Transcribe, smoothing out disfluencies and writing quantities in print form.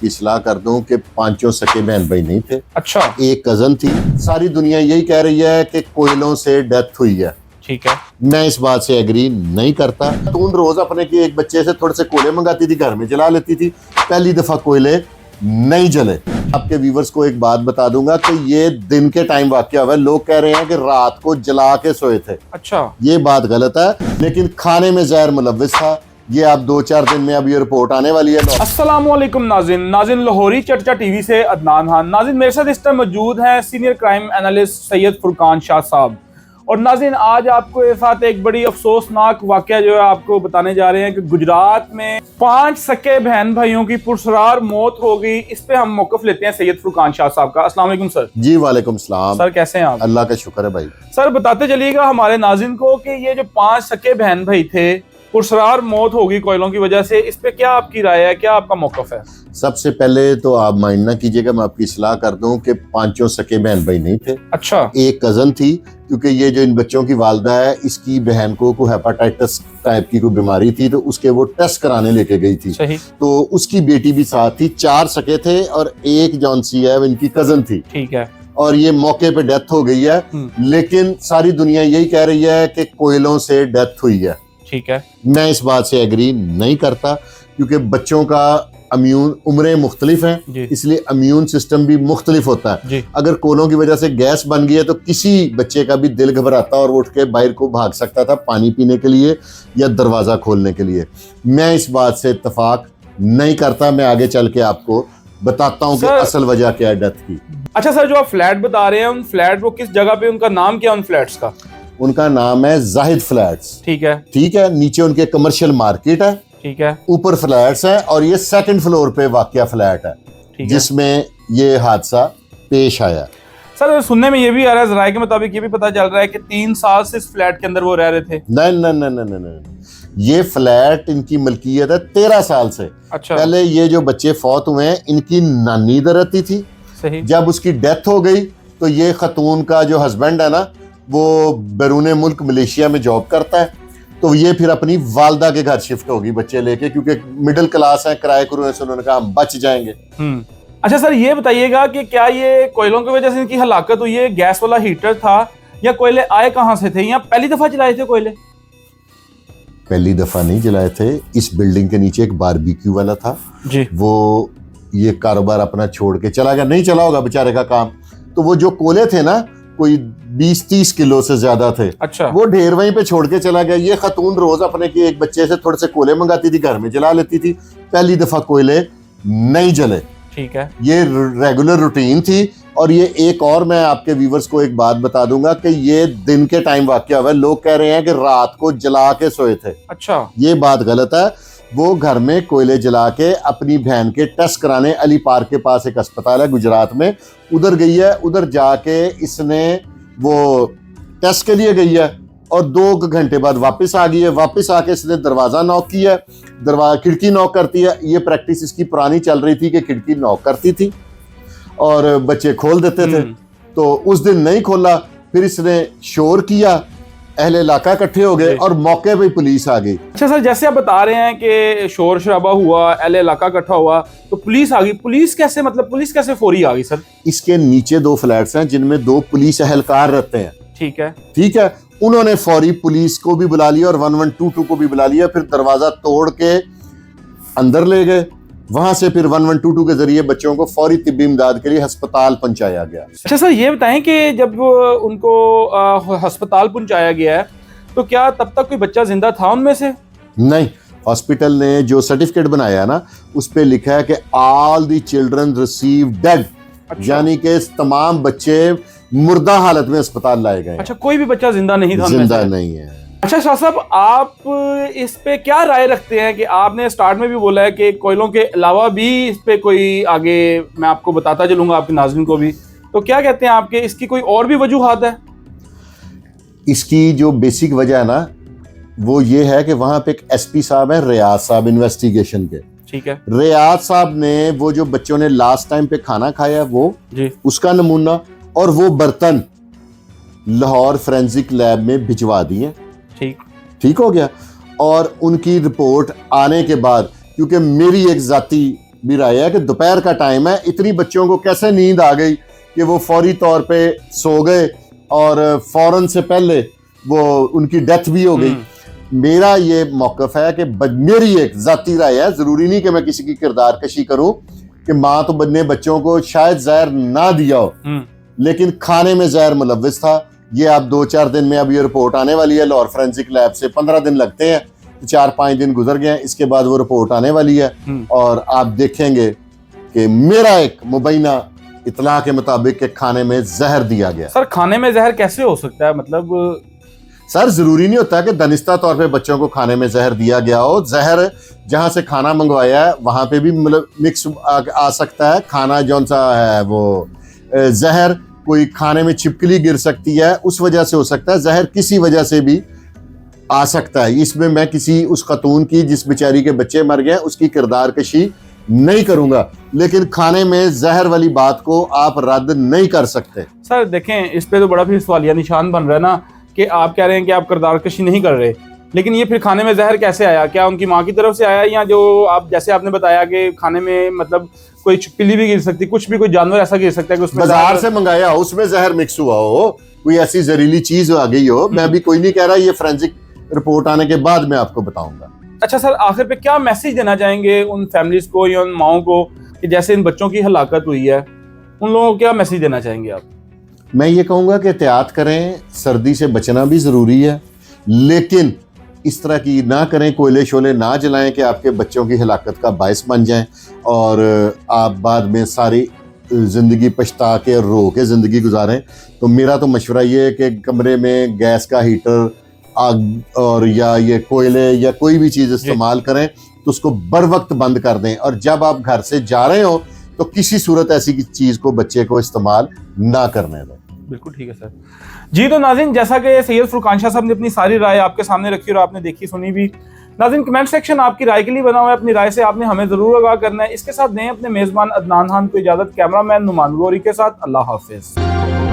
की सलाह कर दूं कि पांचों सके बहन भाई नहीं थे। अच्छा, एक कजन थी। सारी दुनिया यही कह रही है कि कोयलों से डेथ हुई है। ठीक है। मैं इस बात से एग्री नहीं करता। तून रोज अपने के एक बच्चे से थोड़े से कोयले मंगाती थी, घर में जला लेती थी। पहली दफा कोयले नहीं जले। आपके व्यूवर्स को एक बात बता दूंगा कि ये दिन के टाइम वाकया हुआ है। लोग कह रहे हैं कि रात को जला के सोए थे। अच्छा, ये बात गलत है, लेकिन खाने में जहर मुलव्विस था। ये आप 2-4 दिन में अब ये रिपोर्ट आने वाली है। अस्सलामुअलैकुम नाज़िन लाहौरी चर्चा टीवी से अदनान खान। नाज़िन, मेरे साथ इस टाइम मौजूद हैं senior crime analyst Syed Furqan Shah साहब। और नाज़िन, आज आपको के साथ एक बड़ी अफसोसनाक वाकया जो है आपको बताने जा रहे हैं कि गुजरात में 5 सके बहन भाइयों की पुरसरार मौत हो गई। इस पे हम मौक़िफ़ लेते हैं सैयद फुरकान शाह साहब का। अस्सलाम वालेकुम सर। जी वालेकुम सलाम। सर कैसे हैं आप? अल्लाह का शुक्र है भाई। सर बताते चलिएगा हमारे नाज़िन को कि ये जो 5 सके बहन भाई थे, पुरसरार मौत होगी कोयलों की वजह से, इस पे क्या आपकी राय है, क्या आपका मौक़िफ़ है? सबसे पहले तो आप माइंड ना कीजिएगा, मैं आपकी सलाह कर दूं कि पांचों सके बहन भाई नहीं थे। अच्छा, एक कजन थी, क्योंकि ये जो इन बच्चों की वालदा है, इसकी बहन को हेपाटाइटिस टाइप की कोई बीमारी थी, तो उसके वो टेस्ट कराने लेके गई थी। सही। तो उसकी बेटी भी साथ थी। 4 सके थे और एक जॉनसी है इनकी कजन थी। ठीक है। और ये मौके पे डेथ हो गई है। लेकिन सारी दुनिया यही कह रही है कि कोयलों से डेथ हुई है। ठीक है। मैं इस बात से एग्री नहीं करता, क्योंकि बच्चों का इम्यून उम्रें मुख्तलिफ हैं, इसलिए इम्यून सिस्टम भी मुख्तलिफ होता है। अगर कोयलों की वजह से गैस बन गई है तो किसी बच्चे का भी दिल घबराता और वो उठ के बाहर को भाग सकता था पानी पीने के लिए या दरवाज़ा खोलने के लिए। मैं इस बात से इत्तफाक नहीं करता। मैं आगे चल के आपको बताता हूँ कि असल वजह क्या है डेथ की। अच्छा सर, जो आप फ्लैट बता रहे हैं, उन फ्लैट वो किस जगह पे, उनका नाम क्या है उन फ्लैट्स का? उनका नाम है जाहिद फ्लैट्स। ठीक है। ठीक है। नीचे उनके कमर्शियल मार्केट है। ठीक है। ऊपर फ्लैट्स है और ये 2nd फ्लोर पे वाकया फ्लैट है जिसमें ये हादसा पेश आया। सर सुनने में ये भी आ रहा है, जराये के मुताबिक ये भी पता चल रहा है कि 3 साल से इस फ्लैट के अंदर वो रह रहे थे। नहीं, ये फ्लैट इनकी मलकियत है 13 साल से। अच्छा। पहले ये जो बच्चे फौत हुए हैं, इनकी नानी इधर रहती थी। सही। जब उसकी डेथ हो गई तो ये खतून का जो हस्बैंड है ना, वो बैरून मुल्क मलेशिया में जॉब करता है। तो ये फिर अपनी वालदा के घर शिफ्ट होगी बच्चे लेके, क्योंकि मिडिल क्लास है, किराए कुराए से उन्होंने कहा हम बच जाएंगे। अच्छा सर, ये बताइएगा कि क्या ये कोयलों की वजह से इनकी हलाकत हुई है, गैस वाला हीटर था या कोयले आए कहां से थे, या पहली दफा चलाए थे कोयले? पहली दफा नहीं जलाए थे। इस बिल्डिंग के नीचे एक बारबेक्यू वाला था जी, वो ये कारोबार अपना छोड़ के चला गया। नहीं चला होगा बेचारे का काम। तो वो जो कोले थे ना, कोई 20-30 किलो से ज्यादा थे। अच्छा। वो ढेर वहीं पे छोड़ के चला गया। ये खतून रोज अपने के एक बच्चे से थोड़े से कोयले मंगाती थी, घर में जला लेती थी। पहली दफा कोयले नहीं जले। ठीक है। ये रेगुलर रूटीन थी। और ये एक और मैं आपके व्यूवर्स को एक बात बता दूंगा कि ये दिन के टाइम वाकया हुआ है। लोग कह रहे हैं कि रात को जला के सोए थे। अच्छा। ये बात गलत है। वो घर में कोयले जला के अपनी बहन के टेस्ट कराने, अली पार्क के पास एक अस्पताल है गुजरात में, उधर गई है। उधर जाके इसने वो टेस्ट के लिए गई है और 2 घंटे बाद वापस आ गई है। वापस आके इसने दरवाज़ा नॉक किया, खिड़की नॉक करती है। ये प्रैक्टिस इसकी पुरानी चल रही थी कि खिड़की नॉक करती थी और बच्चे खोल देते थे। तो उस दिन नहीं खोला, फिर इसने शोर किया, अहले इलाका इकट्ठे हो गए और मौके पे पुलिस आ गई। अच्छा सर, जैसे आप बता रहे हैं कि शोर शराबा हुआ, अहले इलाका इकट्ठा हुआ, तो पुलिस आ गई। पुलिस कैसे फौरी आ गई सर? इसके नीचे 2 फ्लैट्स हैं जिनमें 2 पुलिस एहलकार रहते हैं। ठीक है। ठीक है। उन्होंने फौरी पुलिस को भी बुला लिया और 1122 को भी बुला लिया। फिर दरवाजा तोड़ के अंदर ले गए। वहां से फिर 1122 के जरिए बच्चों को फौरी तिब्बी इमदाद के लिए अस्पताल पहुंचाया गया। अच्छा सर, ये बताएं कि जब उनको अस्पताल पहुंचाया गया है तो क्या तब तक कोई बच्चा जिंदा था उनमें से? नहीं। हॉस्पिटल ने जो सर्टिफिकेट बनाया ना, उस पे लिखा है कि all the children receive dead. यानी कि तमाम बच्चे मुर्दा हालत में अस्पताल लाए गए। अच्छा, कोई भी बच्चा जिंदा नहीं था? जिंदा नहीं है। अच्छा शाह साहब, आप इस पे क्या राय रखते हैं कि आपने स्टार्ट में भी बोला है कि कोयलों के अलावा भी इस पे कोई आगे, मैं आपको बताता चलूंगा आपके नाज़रीन को भी, तो क्या कहते हैं आपके, इसकी कोई और भी वजूहात है? इसकी जो बेसिक वजह है ना, वो ये है कि वहां पे एक एसपी साहब है, रियाज साहब, इन्वेस्टिगेशन के। ठीक है। रियाज साहब ने वो जो बच्चों ने लास्ट टाइम पे खाना खाया वो जी, उसका नमूना और वो बर्तन लाहौर फोरेंसिक लैब में भिजवा दिए। ठीक हो गया। और उनकी रिपोर्ट आने के बाद, क्योंकि मेरी एक जाती भी राय है कि दोपहर का टाइम है, इतनी बच्चों को कैसे नींद आ गई कि वो फौरी तौर पे सो गए और फौरन से पहले वो उनकी डेथ भी हो गई। मेरा ये मौकफ है कि मेरी एक जाती राय है, जरूरी नहीं कि मैं किसी की किरदार कशी करूं, कि माँ तो बन्ने बच्चों को शायद जहर ना दिया हो लेकिन खाने में जहर मुलव्विस था। ये आप 2-4 दिन में अब ये रिपोर्ट आने वाली है लाहौर फोरेंसिक लैब से, 15 दिन लगते हैं, 4-5 दिन गुजर गए हैं, इसके बाद वो रिपोर्ट आने वाली है और आप देखेंगे कि मेरा एक मुबैना इतला के मुताबिक कि खाने में जहर दिया गया। सर खाने में जहर कैसे हो सकता है? मतलब सर जरूरी नहीं होता कि दानिस्ता तौर पे बच्चों को खाने में जहर दिया गया हो। जहर जहां से खाना मंगवाया है वहां पे भी मतलब मिक्स आ सकता है। खाना जौन सा है वो जहर कोई खाने में छिपकली गिर सकती है, उस वजह से हो सकता है। जहर किसी वजह से भी आ सकता है। इसमें मैं किसी उस खतून की जिस बेचारी के बच्चे मर गए उसकी किरदार कशी नहीं करूंगा, लेकिन खाने में जहर वाली बात को आप रद्द नहीं कर सकते। सर देखें, इस पे तो बड़ा फिर सवालिया निशान बन रहा है ना कि आप कह रहे हैं कि आप किरदार कशी नहीं कर रहे, लेकिन ये फिर खाने में जहर कैसे आया? क्या उनकी माँ की तरफ से आया या जो आप जैसे आपने बताया कि खाने में मतलब कोई छिपकली भी गिर सकती, कुछ भी कोई जानवर ऐसा गिर सकता है कि उसमें बाजार से मंगाया हो, उसमें जहर मिक्स हुआ हो, कोई ऐसी जहरीली चीज आ गई हो। मैं भी कोई नहीं कह रहा, ये फोरेंसिक रिपोर्ट आने के बाद मैं आपको बताऊंगा। अच्छा सर, आखिर पे क्या मैसेज देना चाहेंगे उन फैमिलीज को या उन माओं को कि जैसे इन बच्चों की हलाकत हुई है, उन लोगों को क्या मैसेज देना चाहेंगे आप? मैं ये कहूँगा कि एहतियात करें, सर्दी से बचना भी ज़रूरी है, लेकिन इस तरह की ना करें, कोयले शोले ना जलाएं कि आपके बच्चों की हलाकत का बायस बन जाएं और आप बाद में सारी ज़िंदगी पछता के और रो के ज़िंदगी गुजारें। तो मेरा तो मशवरा ये है कि कमरे में गैस का हीटर आग और या ये कोयले या कोई भी चीज़ इस्तेमाल करें तो उसको बर वक्त बंद कर दें, और जब आप घर से जा रहे हो तो किसी सूरत ऐसी चीज़ को बच्चे को इस्तेमाल ना करने दें। बिल्कुल ठीक है सर जी। तो नाज़रीन, जैसा कि सैयद फुरकान शाह साहब ने अपनी सारी राय आपके सामने रखी और आपने देखी सुनी भी। नाज़रीन, कमेंट सेक्शन आपकी राय के लिए बना हुआ है, अपनी राय से आपने हमें ज़रूर आगाह करना है। इसके साथ दें अपने मेज़बान अदनान खान को इजाज़त। कैमरामैन नुमान गौरी के साथ अल्लाह हाफिज़।